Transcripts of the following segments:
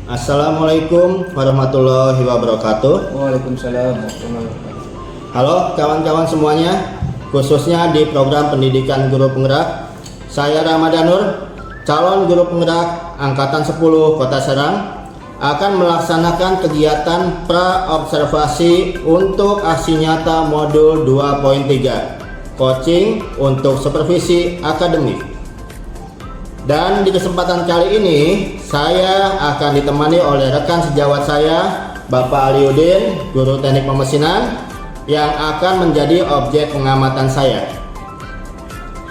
Assalamualaikum warahmatullahi wabarakatuh. Waalaikumsalam warahmatullahi wabarakatuh. Halo kawan-kawan semuanya, khususnya di program pendidikan guru penggerak. Saya Ramadanur, calon guru penggerak Angkatan 10 Kota Serang, akan melaksanakan kegiatan pra-observasi untuk aksi nyata modul 2.3, coaching untuk supervisi akademik. Dan di kesempatan kali ini saya akan ditemani oleh rekan sejawat saya, Bapak Aliudin, guru teknik pemesinan, yang akan menjadi objek pengamatan saya.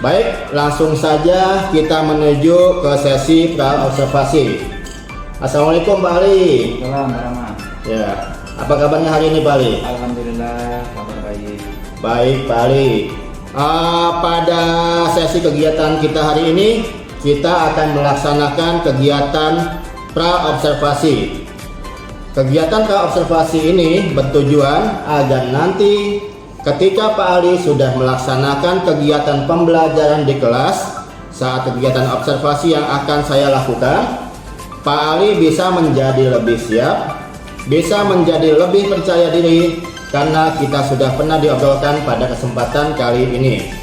Baik, langsung saja kita menuju ke sesi pra-observasi. Assalamualaikum Pak Ali. Assalamualaikum. Ya, apa kabarnya hari ini Pak Ali? Alhamdulillah, kabar baik. Baik Pak Ali. Pada sesi kegiatan kita hari ini, kita akan melaksanakan kegiatan pra-observasi. Kegiatan pra-observasi ini bertujuan agar nanti ketika Pak Ali sudah melaksanakan kegiatan pembelajaran di kelas, saat kegiatan observasi yang akan saya lakukan, Pak Ali bisa menjadi lebih siap, bisa menjadi lebih percaya diri, karena kita sudah pernah diobrolkan pada kesempatan kali ini.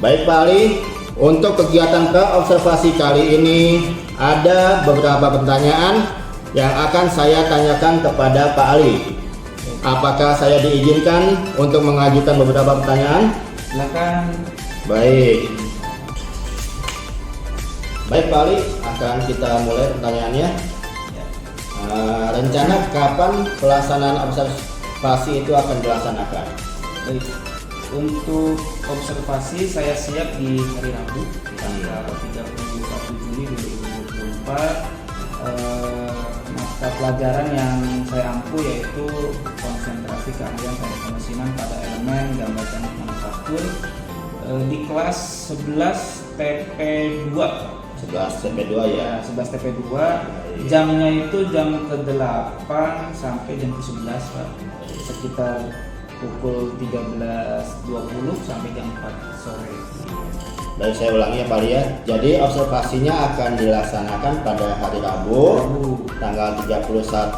Baik Pak Ali, untuk kegiatan pra-observasi kali ini ada beberapa pertanyaan yang akan saya tanyakan kepada Pak Ali. Apakah saya diizinkan untuk mengajukan beberapa pertanyaan? Silakan. Baik. Baik Pak Ali, akan kita mulai pertanyaannya. Rencana kapan pelaksanaan observasi itu akan dilaksanakan? Baik. Untuk observasi saya siap di hari Rabu tanggal 31 Juli 2024. Mata pelajaran yang saya ampu yaitu konsentrasi keahlian teknik pemesinan pada elemen gambar teknik manufaktur di kelas 11 TP2. 11 TP2 ya. 11 TP2. Jamnya itu jam ke-8 sampai jam ke-11 Pak. Sekitar pukul 13.20 sampai jam 4 sore. Baik, saya ulangi ya Pak Ali ya. Jadi observasinya akan dilaksanakan pada hari Rabu tanggal 31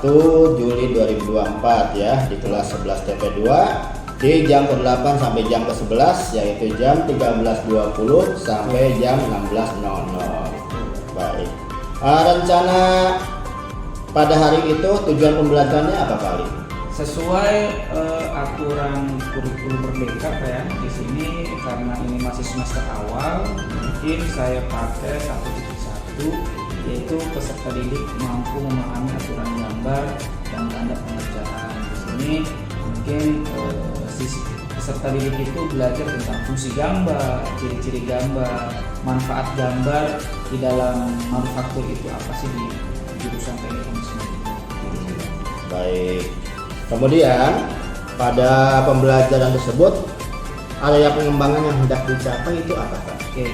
Juli 2024 ya, di kelas 11 TP2 di jam ke-8 sampai jam ke-11, yaitu jam 13.20 sampai jam 16.00. Baik. Rencana pada hari itu tujuan pembelajarannya apa Pak Ali? Sesuai aturan kurikulum Merdeka Pak ya, di sini karena ini masih semester awal, mungkin saya pakai 1.1, yaitu peserta didik mampu memahami aturan gambar dan tanda pengerjaan. Di sini mungkin peserta didik itu belajar tentang fungsi gambar, ciri-ciri gambar, manfaat gambar di dalam manufaktur itu apa sih di jurusan teknik pemesinan. Baik. Kemudian pada pembelajaran tersebut area pengembangan yang hendak dicapai itu apa Pak? Oke.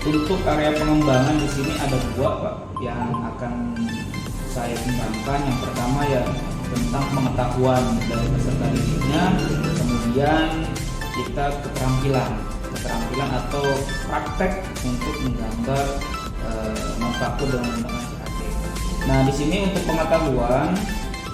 Untuk area pengembangan di sini ada dua Pak yang akan saya kembangkan. Yang pertama ya tentang pengetahuan dari peserta didiknya, kemudian kita keterampilan atau praktek untuk menggambar manufaktur dengan menggunakan CAD. Nah di sini untuk pengetahuan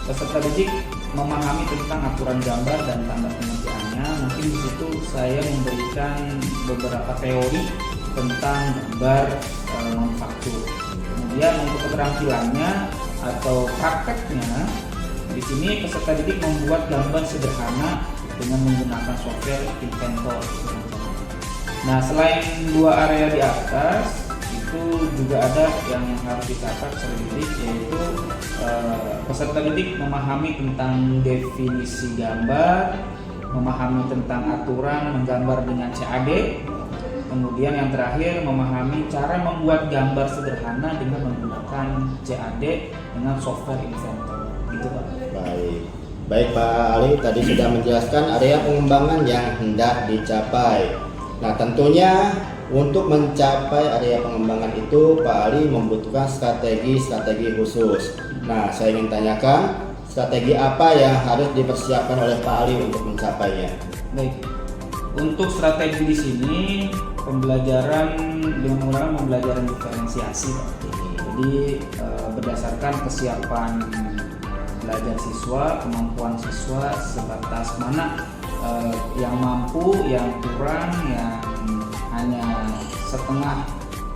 peserta didik memahami tentang aturan gambar dan tanda pengerjaannya. Mungkin di situ saya memberikan beberapa teori tentang gambar manufaktur. Kemudian untuk keterampilannya atau prakteknya, di sini peserta didik membuat gambar sederhana dengan menggunakan software Inventor. Nah, selain dua area di atas, itu juga ada yang harus dicatat peserta didik, yaitu peserta didik memahami tentang definisi gambar, memahami tentang aturan menggambar dengan CAD, kemudian yang terakhir memahami cara membuat gambar sederhana dengan menggunakan CAD dengan software Inventor. Gitu Pak. Baik Pak Ali tadi sudah menjelaskan area pengembangan yang hendak dicapai. Nah tentunya untuk mencapai area pengembangan itu Pak Ali membutuhkan strategi khusus. Nah saya ingin tanyakan strategi apa yang harus dipersiapkan oleh Pak Ali untuk mencapainya? Baik, untuk strategi di sini pembelajaran dengan menggunakan pembelajaran diferensiasi Pak. Jadi berdasarkan kesiapan belajar siswa, kemampuan siswa sebatas mana yang mampu, yang kurang, yang hanya setengah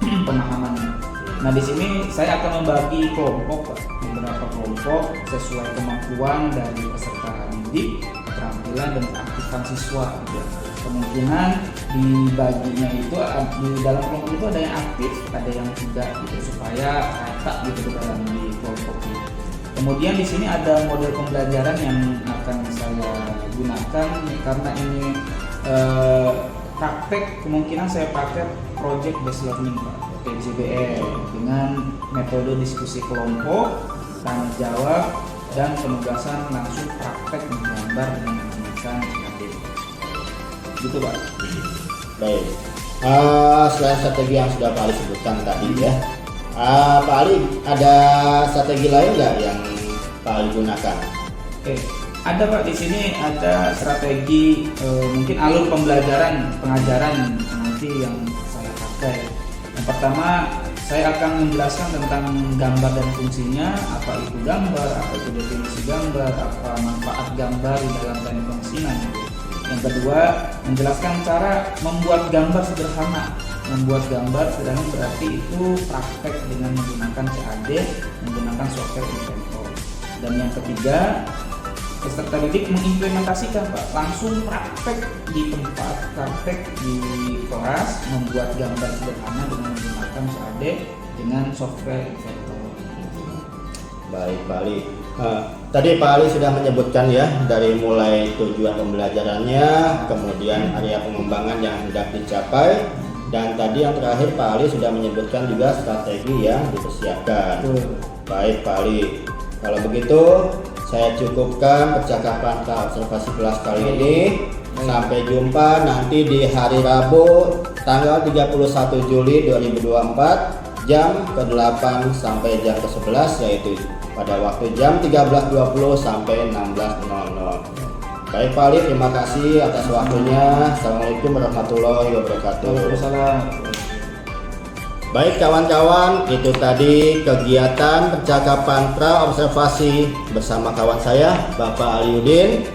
pemahaman. Nah, di sini saya akan membagi kelompok, Pak, beberapa kelompok sesuai kemampuan dari peserta didik, keterampilan dan keaktifan siswa. Gitu. Kemungkinan dibaginya itu di dalam kelompok itu ada yang aktif, ada yang tidak, gitu, supaya rata gitu dalam di kelompok ini. Kemudian di sini ada model pembelajaran yang akan saya gunakan karena ini praktek, kemungkinan saya pakai project based learning, Pak, PJBL, dengan metode diskusi kelompok, tanya jawab, dan penugasan langsung praktek menggambar dengan menggunakan CAD. Gitu, Pak. Baik. Selain strategi yang sudah Pak Ali sebutkan tadi ya, Pak Ali ada strategi lain nggak yang Pak Ali gunakan? Oke, ada, Pak. Di sini ada strategi mungkin alur pembelajaran pengajaran nanti yang saya pakai. Yang pertama, saya akan menjelaskan tentang gambar dan fungsinya, apa itu gambar, apa itu definisi gambar, apa manfaat gambar di dalam teknik pengasinan. Yang kedua, menjelaskan cara membuat gambar sederhana. Membuat gambar sederhana berarti itu praktek dengan menggunakan CAD, menggunakan software Inventor. Dan yang ketiga, peserta didik mengimplementasikan, Pak, langsung praktek di tempat, praktek di kelas, membuat gambar sederhana dengan menggunakan CAD dengan software Inventor. Baik, Pak Ali. Tadi Pak Ali sudah menyebutkan ya, dari mulai tujuan pembelajarannya, kemudian area pengembangan yang hendak dicapai, dan tadi yang terakhir Pak Ali sudah menyebutkan juga strategi yang dipersiapkan. Baik, Pak Ali. Kalau begitu, saya cukupkan percakapan observasi kelas kali ini. Sampai jumpa nanti di hari Rabu tanggal 31 Juli 2024 jam ke-8 sampai jam ke-11, yaitu pada waktu jam 13.20 sampai 16.00. Baik, Pak Ali, terima kasih atas waktunya. Assalamualaikum warahmatullahi wabarakatuh. Waalaikumsalam. Baik kawan-kawan, itu tadi kegiatan percakapan pra-observasi bersama kawan saya, Bapak Aliuddin.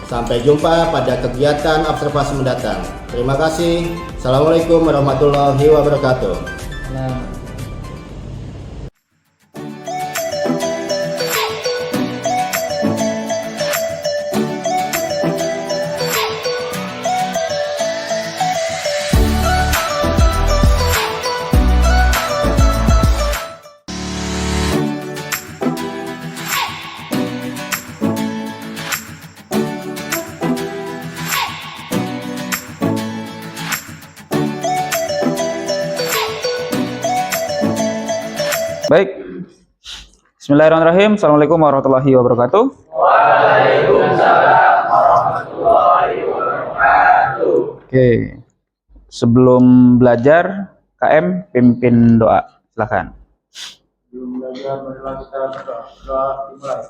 Sampai jumpa pada kegiatan observasi mendatang. Terima kasih. Assalamualaikum warahmatullahi wabarakatuh. Nah. Baik, bismillahirrahmanirrahim. Assalamualaikum warahmatullahi wabarakatuh. Waalaikumsalam warahmatullahi wabarakatuh. Oke, sebelum belajar, KM pimpin doa, silakan. Sebelum belajar, marilah kita berdoa dimulai.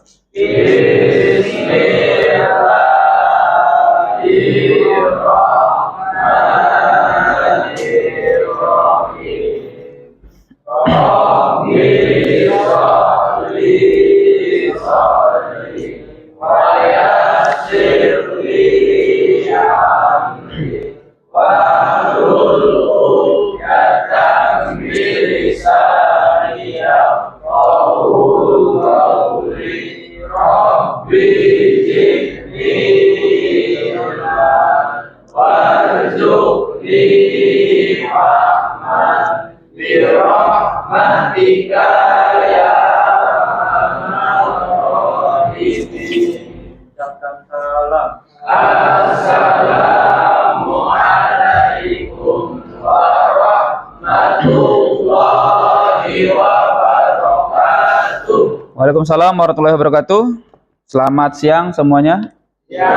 Ucapkan salam. Assalamualaikum warahmatullahi wabarakatuh. Waalaikumsalam warahmatullahi wabarakatuh. Selamat siang semuanya. Ya.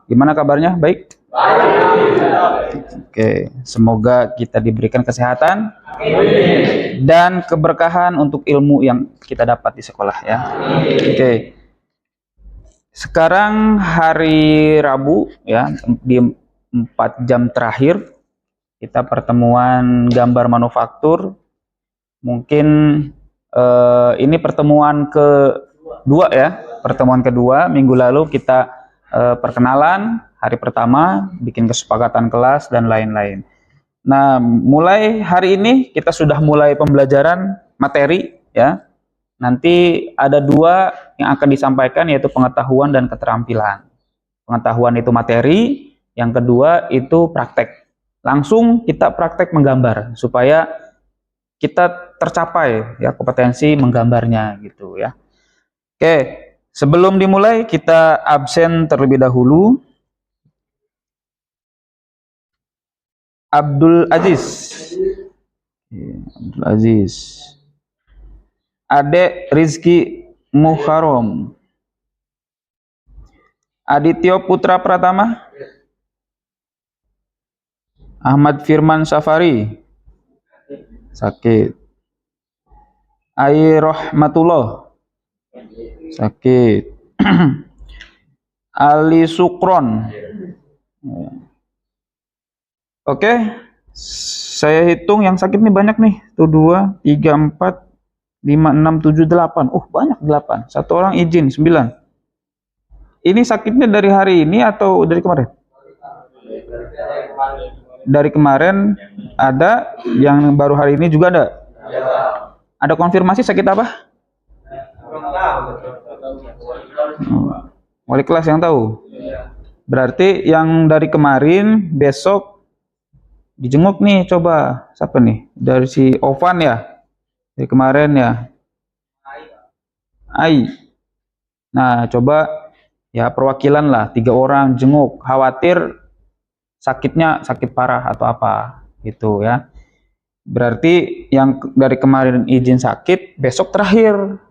Gimana kabarnya? Baik? Oke, semoga kita diberikan kesehatan dan keberkahan untuk ilmu yang kita dapat di sekolah ya. Oke. Sekarang hari Rabu ya, di 4 jam terakhir kita pertemuan gambar manufaktur Mungkin ini pertemuan kedua ya. Pertemuan kedua, minggu lalu kita perkenalan, hari pertama bikin kesepakatan kelas dan lain-lain. Nah, mulai hari ini kita sudah mulai pembelajaran materi ya. Nanti ada 2 yang akan disampaikan, yaitu pengetahuan dan keterampilan. Pengetahuan itu materi, yang kedua itu praktek. Langsung kita praktek menggambar supaya kita tercapai ya kompetensi menggambarnya gitu ya. Oke, sebelum dimulai kita absen terlebih dahulu. Abdul Aziz. Abdul Aziz. Ade Rizky Muharram. Adityo Putra Pratama. Ahmad Firman Safari. Sakit. Ai Rahmatullah. Sakit. Ali Sukron. Oke, saya hitung yang sakit nih banyak nih. Tuh 2, 3, 4, 5, 6, 7, 8. Banyak 8. Satu orang izin 9. Ini sakitnya dari hari ini atau dari kemarin? Dari kemarin ada, yang baru hari ini juga ada. Ada konfirmasi sakit apa? Wali kelas yang tahu. Berarti yang dari kemarin besok dijenguk nih, coba siapa nih? Dari si Ovan ya, dari kemarin ya. Ai. Nah, coba ya perwakilan lah 3 orang jenguk. Khawatir sakitnya sakit parah atau apa gitu ya. Berarti yang dari kemarin izin sakit, besok terakhir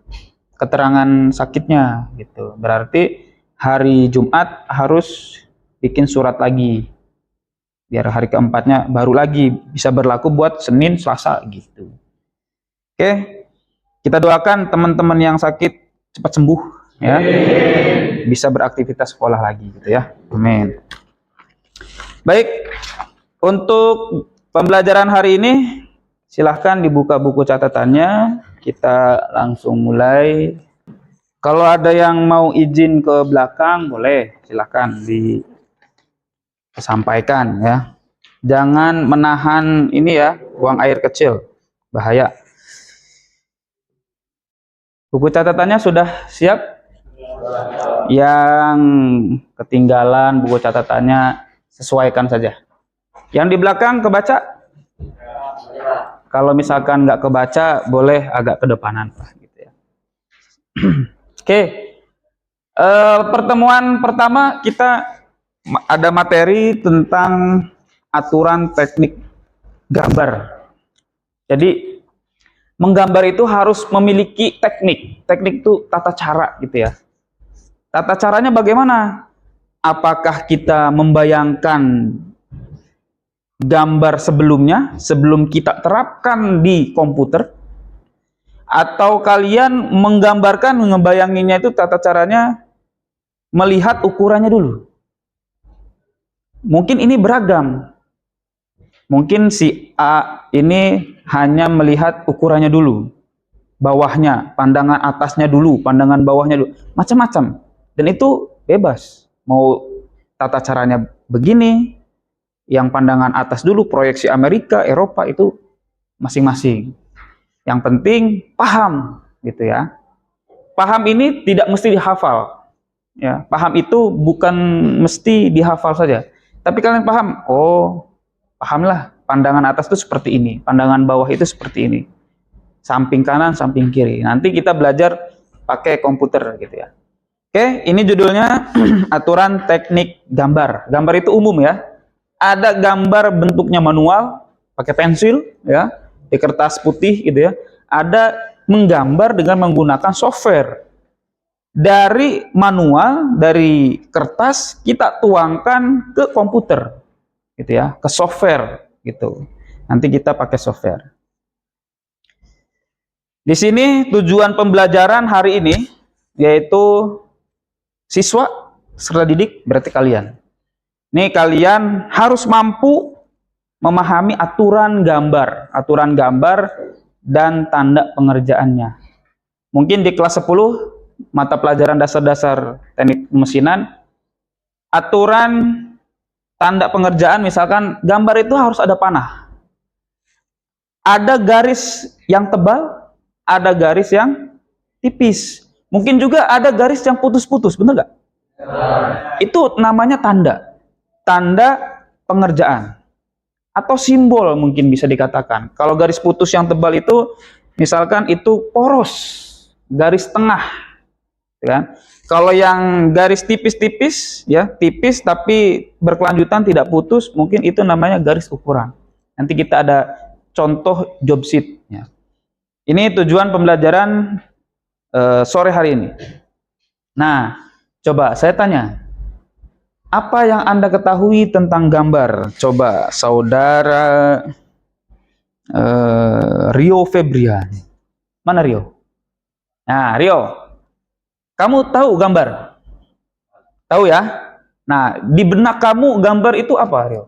keterangan sakitnya gitu. Berarti hari Jumat harus bikin surat lagi. Biar hari keempatnya baru lagi bisa berlaku buat Senin, Selasa gitu. Oke, kita doakan teman-teman yang sakit cepat sembuh ya. Bisa beraktivitas sekolah lagi gitu ya. Amin. Baik, untuk pembelajaran hari ini silahkan dibuka buku catatannya. Kita langsung mulai. Kalau ada yang mau izin ke belakang boleh, silahkan disampaikan ya. Jangan menahan ini ya, buang air kecil, bahaya. Buku catatannya sudah siap? Yang ketinggalan buku catatannya sesuaikan saja. Yang di belakang kebaca? Kalau misalkan nggak kebaca, boleh agak kedepanan Pak, gitu ya. Oke, pertemuan pertama kita ada materi tentang aturan teknik gambar. Jadi menggambar itu harus memiliki teknik. Teknik itu tata cara gitu ya. Tata caranya bagaimana? Apakah kita membayangkan gambar sebelumnya, sebelum kita terapkan di komputer? Atau kalian menggambarkan, ngebayanginnya itu tata caranya melihat ukurannya dulu? Mungkin ini beragam. Mungkin si A ini hanya melihat ukurannya dulu, bawahnya, pandangan atasnya dulu, pandangan bawahnya dulu, macam-macam. Dan itu bebas. Mau tata caranya begini, yang pandangan atas dulu, proyeksi Amerika, Eropa, itu masing-masing. Yang penting paham gitu ya. Paham ini tidak mesti dihafal. Ya, paham itu bukan mesti dihafal saja. Tapi kalian paham, pahamlah pandangan atas itu seperti ini, pandangan bawah itu seperti ini. Samping kanan, samping kiri. Nanti kita belajar pakai komputer gitu ya. Oke, ini judulnya aturan teknik gambar. Gambar itu umum ya. Ada gambar bentuknya manual, pakai pensil ya, di kertas putih gitu ya. Ada menggambar dengan menggunakan software. Dari manual, dari kertas kita tuangkan ke komputer gitu ya, ke software gitu. Nanti kita pakai software. Di sini tujuan pembelajaran hari ini yaitu siswa serta didik, berarti kalian. Nih kalian harus mampu memahami aturan gambar. Aturan gambar dan tanda pengerjaannya. Mungkin di kelas 10 mata pelajaran dasar-dasar teknik pemesinan, aturan tanda pengerjaan, misalkan gambar itu harus ada panah. Ada garis yang tebal, ada garis yang tipis. Mungkin juga ada garis yang putus-putus, bener nggak? Itu namanya tanda. Tanda pengerjaan. Atau simbol mungkin bisa dikatakan. Kalau garis putus yang tebal itu, misalkan itu poros, garis tengah. Ya. Kalau yang garis tipis-tipis, ya tipis tapi berkelanjutan tidak putus, mungkin itu namanya garis ukuran. Nanti kita ada contoh job sheet. Ya. Ini tujuan pembelajaran sore hari ini. Nah, coba saya tanya, apa yang Anda ketahui tentang gambar? Coba saudara Rio Febrian. Mana Rio? Nah, Rio, kamu tahu gambar? Tahu ya? Nah, di benak kamu gambar itu apa, Rio?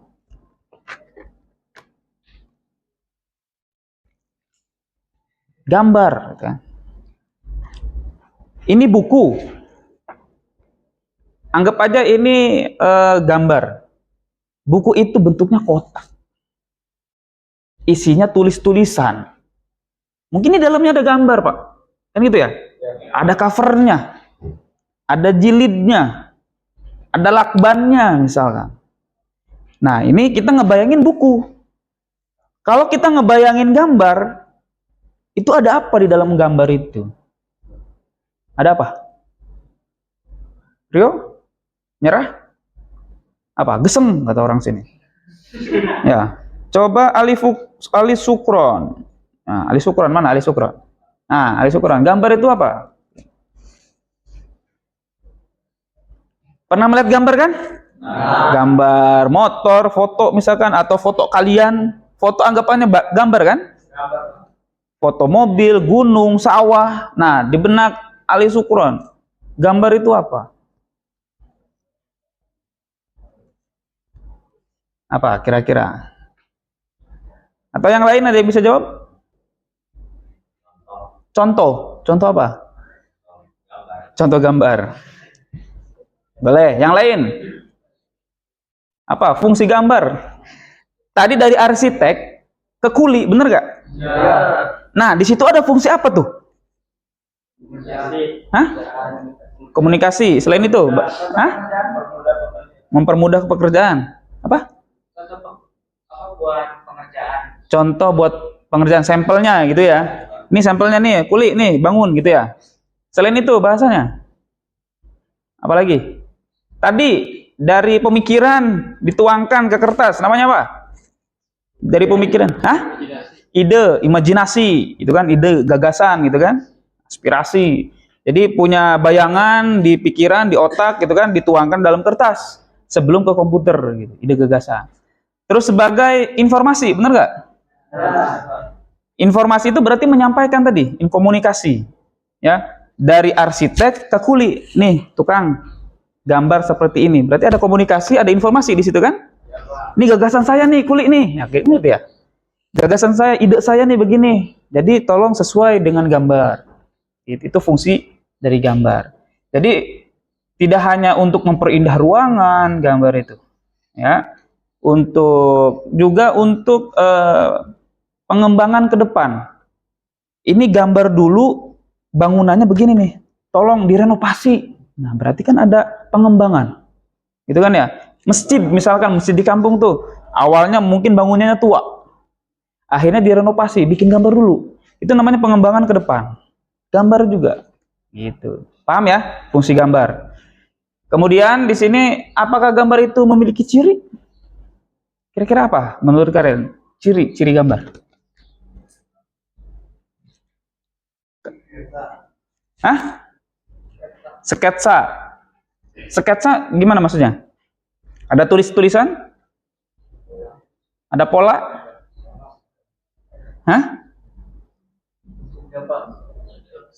Gambar, kan? Ini buku. Anggap aja ini gambar. Buku itu bentuknya kotak. Isinya tulis-tulisan. Mungkin di dalamnya ada gambar, Pak. Kan gitu ya? Ada covernya. Ada jilidnya. Ada lakbannya misalkan. Nah, ini kita ngebayangin buku. Kalau kita ngebayangin gambar, itu ada apa di dalam gambar itu? Ada apa? Rio? Nyerah? Apa? Gesem kata orang sini. Ya. Coba Ali Sukron. Nah, Ali Sukron mana Ali Sukron? Nah, Ali Sukron. Gambar itu apa? Pernah melihat gambar kan? Gambar motor, foto misalkan, atau foto kalian. Foto anggapannya gambar kan? Foto mobil, gunung, sawah. Nah, di benak Ali Sukron, gambar itu apa? Apa kira-kira? Atau yang lain ada yang bisa jawab? Contoh. Contoh apa? Contoh gambar. Boleh. Yang lain? Apa? Fungsi gambar. Tadi dari arsitek ke kuli, bener gak? Ya. Nah, di situ ada fungsi apa tuh? Hah? Komunikasi. Selain itu, hah? Mempermudah pekerjaan. Apa? Contoh buat pengerjaan sampelnya gitu ya. Ini sampelnya nih, kuli nih, bangun gitu ya. Selain itu bahasanya. Apalagi? Tadi dari pemikiran dituangkan ke kertas, namanya apa? Dari pemikiran, hah? Ide, imajinasi, itu kan ide, gagasan gitu kan? Aspirasi. Jadi punya bayangan di pikiran, di otak gitu kan, dituangkan dalam kertas sebelum ke komputer gitu, ide gagasan. Terus sebagai informasi, benar nggak? Informasi itu berarti menyampaikan tadi, komunikasi. Ya, dari arsitek ke kuli. Nih, tukang gambar seperti ini. Berarti ada komunikasi, ada informasi di situ kan? Ini gagasan saya nih, kuli nih. Ya, kayak gitu ya. Gagasan saya, ide saya nih begini. Jadi tolong sesuai dengan gambar. Itu fungsi dari gambar. Jadi tidak hanya untuk memperindah ruangan gambar itu, ya, juga untuk pengembangan ke depan. Ini gambar dulu bangunannya begini nih, tolong direnovasi. Nah, berarti kan ada pengembangan, gitu kan ya? Masjid misalkan, masjid di kampung tuh awalnya mungkin bangunannya tua, akhirnya direnovasi, bikin gambar dulu. Itu namanya pengembangan ke depan. Gambar juga, gitu. Paham ya fungsi gambar? Kemudian di sini, apakah gambar itu memiliki ciri? Kira-kira apa menurut kalian ciri gambar? Hah? Sketsa. Sketsa gimana maksudnya? Ada tulisan? Ada pola? Hah?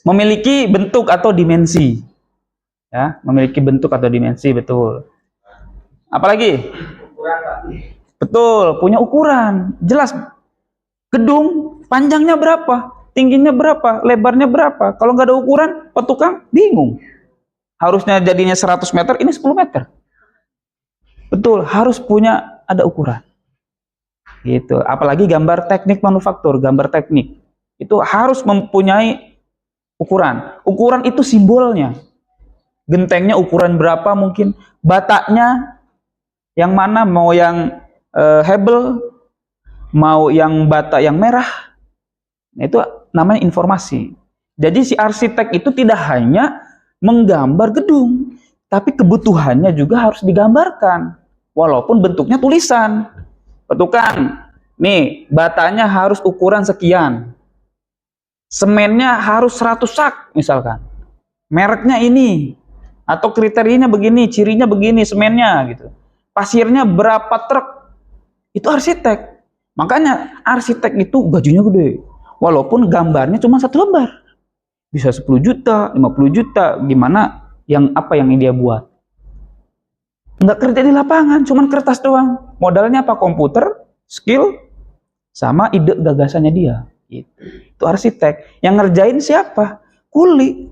Memiliki bentuk atau dimensi. Ya, memiliki bentuk atau dimensi, betul. Apalagi? Betul, punya ukuran. Jelas. Gedung panjangnya berapa, tingginya berapa, lebarnya berapa. Kalau nggak ada ukuran, petukang bingung. Harusnya jadinya 100 meter, ini 10 meter. Betul, harus punya ada ukuran. Gitu. Apalagi gambar teknik manufaktur, gambar teknik. Itu harus mempunyai ukuran. Ukuran itu simbolnya. Gentengnya ukuran berapa mungkin, bataknya yang mana, mau yang hebel, mau yang bata yang merah. Nah, itu namanya informasi. Jadi si arsitek itu tidak hanya menggambar gedung, tapi kebutuhannya juga harus digambarkan. Walaupun bentuknya tulisan. Petukang, nih batanya harus ukuran sekian. Semennya harus 100 sak misalkan. Mereknya ini. Atau kriterianya begini, cirinya begini, semennya gitu. Pasirnya berapa truk. Itu arsitek. Makanya arsitek itu gajinya gede. Walaupun gambarnya cuma 1 lembar. Bisa 10 juta, 50 juta, gimana yang apa yang dia buat. Nggak kerja di lapangan, cuman kertas doang. Modalnya apa? Komputer, skill, sama ide gagasannya dia. Itu arsitek. Yang ngerjain siapa? Kuli.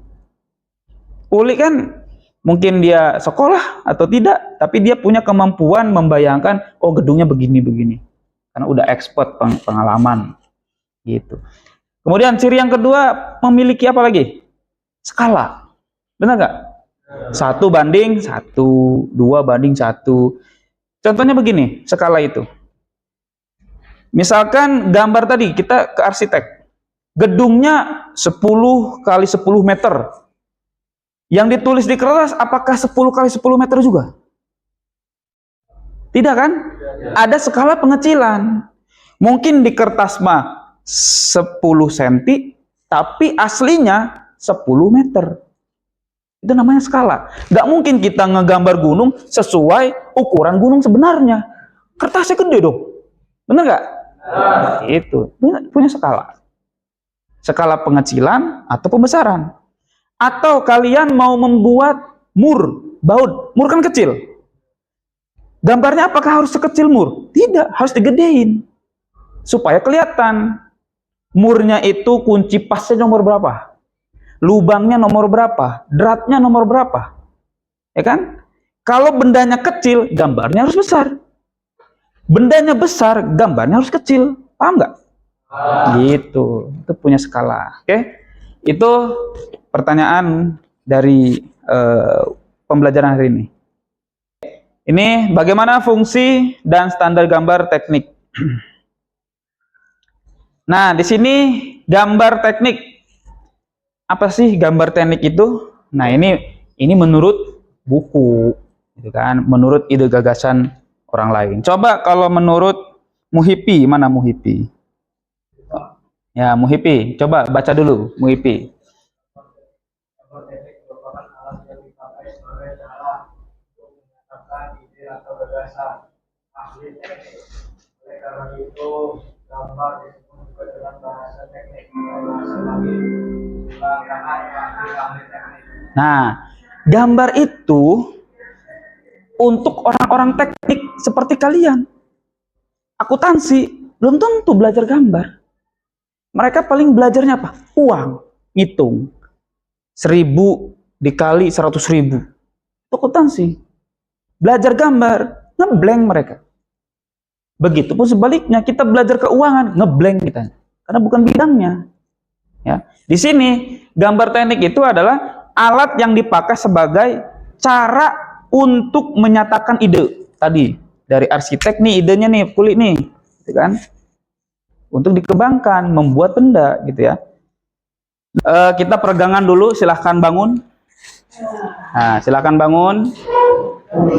Kuli kan mungkin dia sekolah atau tidak, tapi dia punya kemampuan membayangkan, oh gedungnya begini-begini. Karena udah expert pengalaman. Gitu. Kemudian ciri yang kedua, memiliki apa lagi? Skala. Benar nggak? 1 banding 1, 2 banding 1. Contohnya begini, skala itu. Misalkan gambar tadi, kita ke arsitek. Gedungnya 10 kali 10 meter. Yang ditulis di kertas, apakah 10 kali 10 meter juga? Tidak kan? Ada skala pengecilan. Mungkin di kertas mah 10 cm, tapi aslinya 10 meter. Itu namanya skala. Nggak mungkin kita ngegambar gunung sesuai ukuran gunung sebenarnya. Kertasnya gede dong. Bener nggak? Itu punya skala. Skala pengecilan atau pembesaran. Atau kalian mau membuat mur, baut. Mur kan kecil. Gambarnya apakah harus sekecil mur? Tidak, harus digedein. Supaya kelihatan. Murnya itu kunci pasnya nomor berapa? Lubangnya nomor berapa? Dratnya nomor berapa? Ya kan? Kalau bendanya kecil, gambarnya harus besar. Bendanya besar, gambarnya harus kecil. Paham nggak? Gitu. Itu punya skala. Oke? Itu pertanyaan dari pembelajaran hari ini. Ini bagaimana fungsi dan standar gambar teknik. Nah, di sini gambar teknik. Apa sih gambar teknik itu? Nah, ini menurut buku, gitu kan? Menurut ide gagasan orang lain. Coba kalau menurut Muhipi, mana Muhipi? Ya, Muhipi, coba baca dulu Muhipi. Gambar teknik merupakan alat yang dipakai sebagai cara untuk menyatakan ide atau gagasan ahli teknik. Oleh karena itu, gambar disebut juga dengan bahasa teknik atau sebagai pelanggaran ahli teknik. Nah, gambar itu untuk orang-orang teknik seperti kalian. Akuntansi belum tentu belajar gambar. Mereka paling belajarnya apa? Uang, ngitung. 1000 dikali 100.000. Itu akuntansi. Belajar gambar, ngeblank mereka. Begitupun sebaliknya, kita belajar keuangan, ngeblank kita. Karena bukan bidangnya. Ya. Di sini, gambar teknik itu adalah alat yang dipakai sebagai cara untuk menyatakan ide. Tadi, dari arsitek nih, idenya nih, kulit nih. Gitu kan? Untuk dikembangkan, membuat benda, gitu ya. Kita peregangan dulu, silahkan bangun. Nah, silahkan bangun.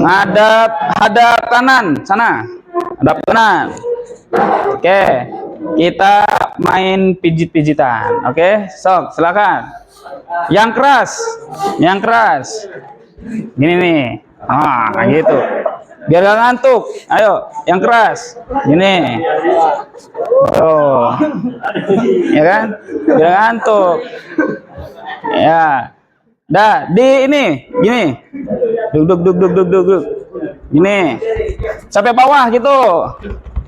Hadap kanan, sana. Hadap kanan. Oke, kita main pijit-pijitan. Oke, sok, silakan. Yang keras. Gini nih. Gitu. Biar gak ngantuk. Ayo, yang keras. Gini. Oh. Ya kan? Biar gak ngantuk. Ya. Dah, di ini, gini. Duduk. Gini. Sampai bawah gitu.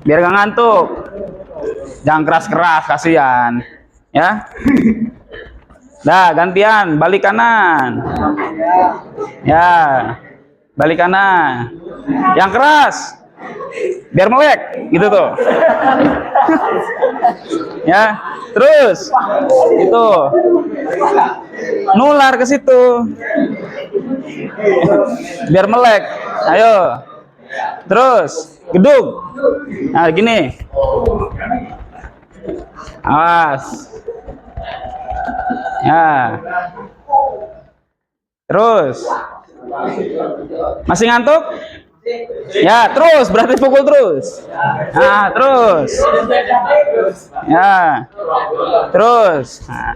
Biar gak ngantuk. Jangan keras-keras, kasihan. Ya. Dah, gantian, balik kanan. Ya. Balik kanan. Yang keras. Biar melek, gitu tuh. Ya, terus. Itu. Nular ke situ. Biar melek. Ayo. Terus, gedung. Nah, gini. Awas. Ya. Terus. Masih ngantuk? Ya, terus. Berarti pukul terus. Nah, terus. Ya. Terus. Nah.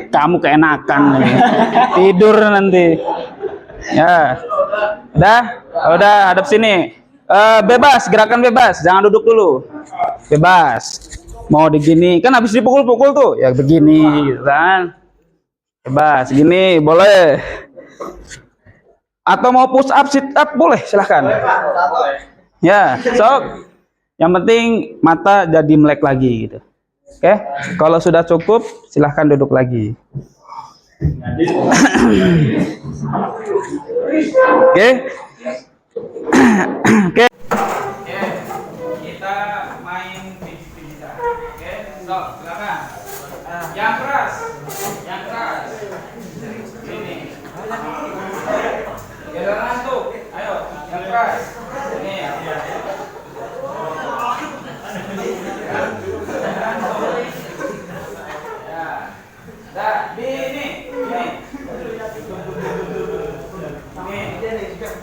Kamu keenakan nih. Tidur nanti. Ya. Udah hadap sini. Bebas, gerakan bebas, jangan duduk dulu. Bebas. Mau digini, kan habis dipukul-pukul tuh, ya begini, gitu kan. Bebas, gini boleh. Atau mau push up, sit up boleh, silahkan. Ya, sok. Yang penting mata jadi melek lagi, gitu. Oke, kalau sudah cukup, silahkan duduk lagi. Oke. Oke. Kita main pijit-pijitan. Oke, sok, silakan. Yang keras. Yang keras. Ini. Jangan ngantuk. Ayo, yang keras. Ini ya. Dah, ini.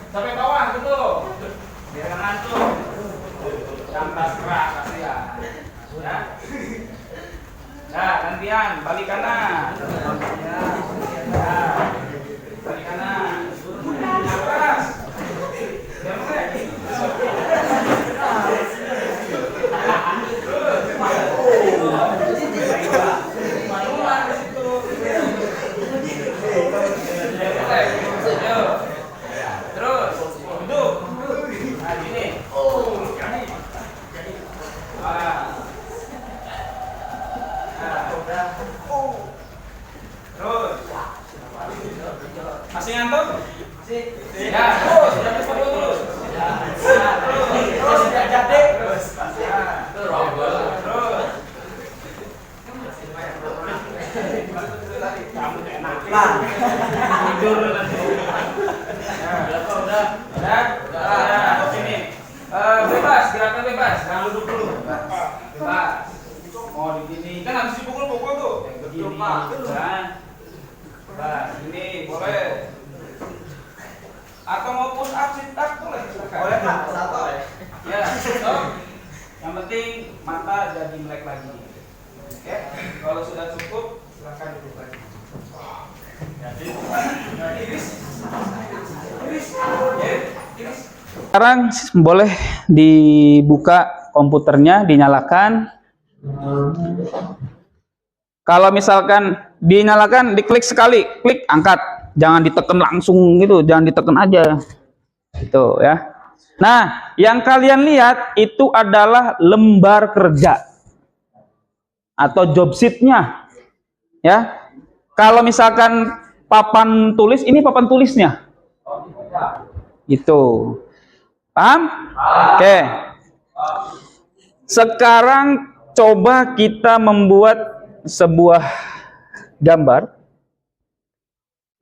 Sampai bawah gitu. Biar ngantuk. Jangan keras kasihan. Ya. Nah, gantian balik kanan. Nah, balik kanan. Yang keras. Biar melek. Terus duduk. Nah, gini. Terus. Masih ngantuk? Masih. Ya, terus. Terus. Terus. Kamu enak. Tidur. Udah. Sini. Bebas, gerakan bebas. Jangan duduk dulu. Bebas. Mau digini, kan habis dipukul-pukul tuh. Begini, kan? Bebas. Ini boleh. Atau mau push up, sit up boleh. Boleh Pak, satu. Ya, stop. Yang penting mata jadi melek lagi. Oke, kalau sudah cukup silakan duduk lagi. Sekarang boleh dibuka komputernya, dinyalakan. Kalau misalkan dinyalakan, diklik sekali, klik angkat, jangan ditekan langsung gitu, jangan ditekan aja, gitu ya. Nah, yang kalian lihat itu adalah lembar kerja atau job sheet-nya, ya. Kalau misalkan papan tulis, ini papan tulisnya, itu, paham? Oke. Sekarang coba kita membuat sebuah gambar.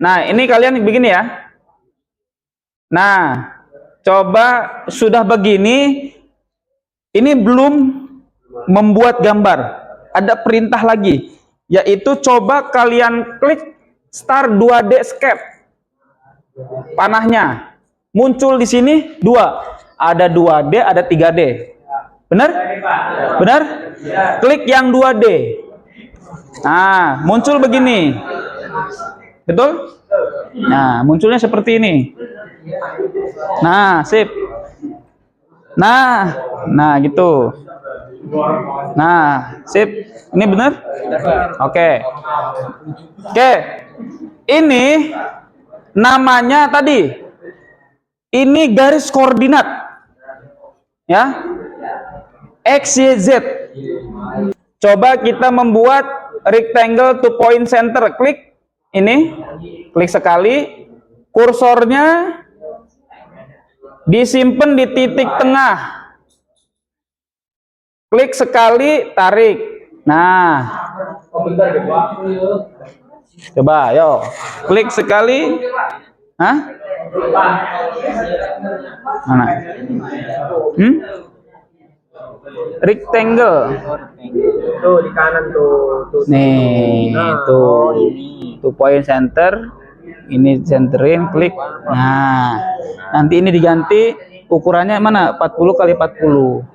Nah, ini kalian begini ya. Nah, coba sudah begini, ini belum membuat gambar. Ada perintah lagi, yaitu coba kalian klik start 2D Escape. Panahnya muncul di sini 2. Ada 2D, ada 3D. Benar? Benar? Klik yang 2D. Nah, muncul begini. Betul? Nah, munculnya seperti ini. Nah, sip. Nah gitu. Nah, sip. Ini benar? Oke. Oke. Ini namanya tadi. Ini garis koordinat. Ya. X, Y, Z. Coba kita membuat rectangle to point center. Klik ini, klik sekali. Kursornya disimpan di titik tengah. Klik sekali, tarik. Nah, coba, yo, klik sekali. Hah? Mana? Rectangle. Tuh di kanan tuh. Nih, tuh point center. Ini centerin, klik. Nah, nanti ini diganti ukurannya mana? 40 kali 40.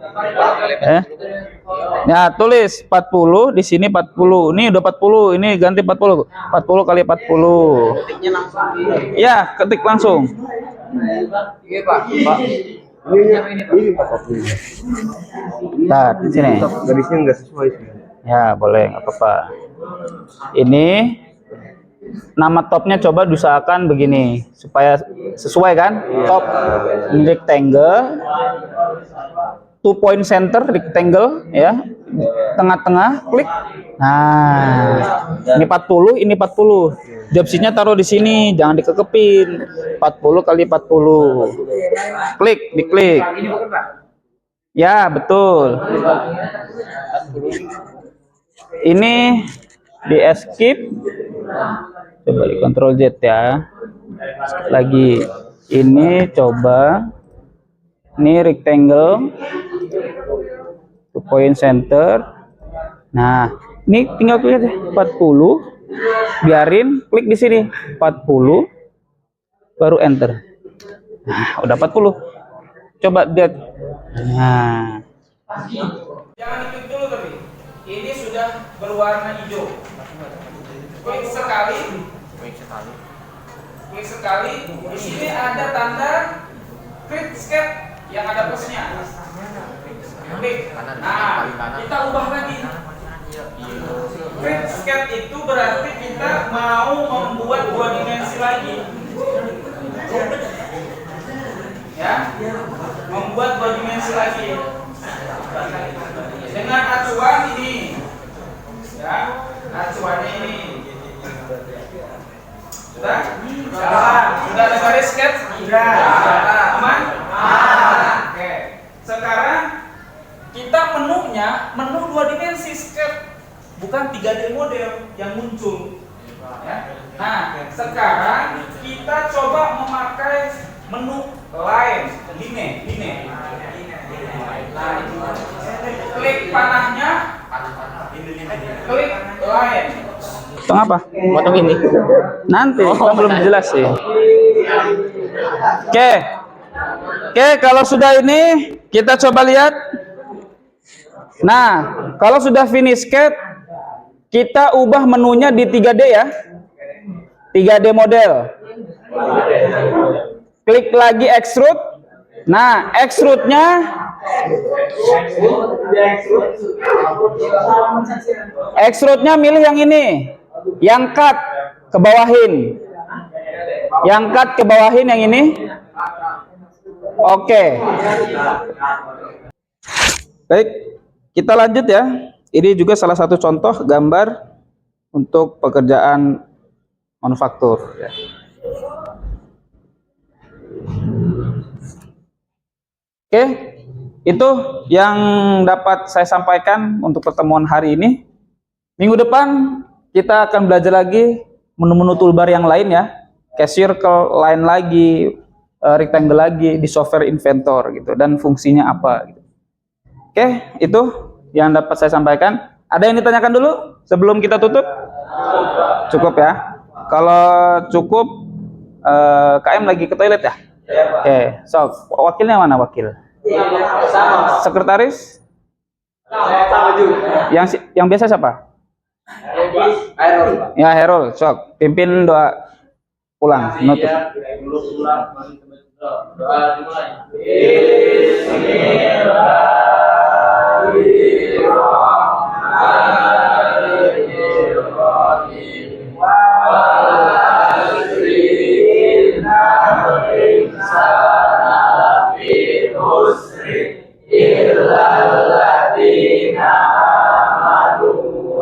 Ya, tulis 40 di sini 40. Ini udah 40, ini ganti 40. 40 kali 40. Ya, ketik langsung. Iya, Pak. Nah, di sini. Garisnya nggak sesuai sih. Ya, boleh, nggak apa-apa. Ini nama topnya coba diusahakan begini supaya sesuai kan? Top rectangle, 2 point center rectangle ya. Tengah-tengah klik. Nah, ini 40, ini 40. Job sheet-nya taruh di sini, jangan dikekepin. 40 kali 40. Klik, diklik. Ya, betul. Ini di escape. Coba di Ctrl Z ya. Skip lagi. Ini coba. Ini rectangle. 2 point center. Nah, ini tinggal klik aja 40. Biarin, klik di sini 40. Baru enter. Nah, udah 40. Coba lihat. Nah. Jangan diklik dulu tapi ini sudah berwarna hijau. Klik sekali. Klik sekali. Di sini ada tanda create sketch yang ada plusnya. Klik. Nah, kita ubah lagi. Create sketch itu berarti kita mau membuat 2 dimensi lagi. Ya, membuat 2 dimensi lagi. Dengan acuan ini. Ya, acuannya ini. Sudah? Sudah ada garis sketch? Sudah. Aman? Oke. Sekarang kita menunya, menu 2 dimensi sketch, bukan 3D model yang muncul. Ya. Nah, sekarang kita coba memakai menu line. Klik panahnya, klik line. Potong apa? Potong ini. Nanti, kan belum jelas sih. Oke, kalau sudah ini kita coba lihat. Nah, kalau sudah finish sketch, kita ubah menunya di 3D ya. 3D model. Klik lagi extrude. Nah, extrude-nya milih yang ini. Yang cut ke bawahin. Yang cut ke bawahin yang ini. Oke. Baik, kita lanjut ya. Ini juga salah satu contoh gambar untuk pekerjaan manufaktur. Oke, itu yang dapat saya sampaikan untuk pertemuan hari ini. Minggu depan kita akan belajar lagi menu-menu toolbar yang lain ya, kayak circle, line lagi, rectangle lagi di software Inventor gitu, dan fungsinya apa gitu. Oke, itu yang dapat saya sampaikan. Ada yang ditanyakan dulu sebelum kita tutup? Cukup ya. Kalau cukup, KM lagi ke toilet ya? Oke, so wakilnya mana wakil? Sekretaris? Yang biasa siapa? Ya, Herul, sok pimpin doa pulang, nutup.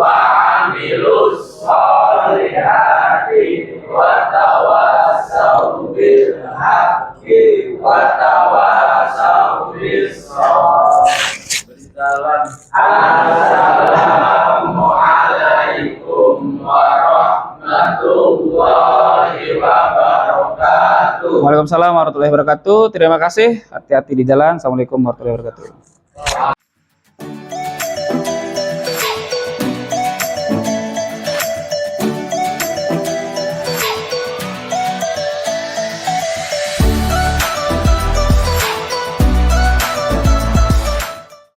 وعملوا الصالحات وتواصوا بالحق وتواصوا بالصبر. Assalamualaikum warahmatullahi wabarakatuh. Waalaikumsalam warahmatullahi wabarakatuh. Terima kasih. Hati-hati di jalan. Assalamualaikum warahmatullahi wabarakatuh.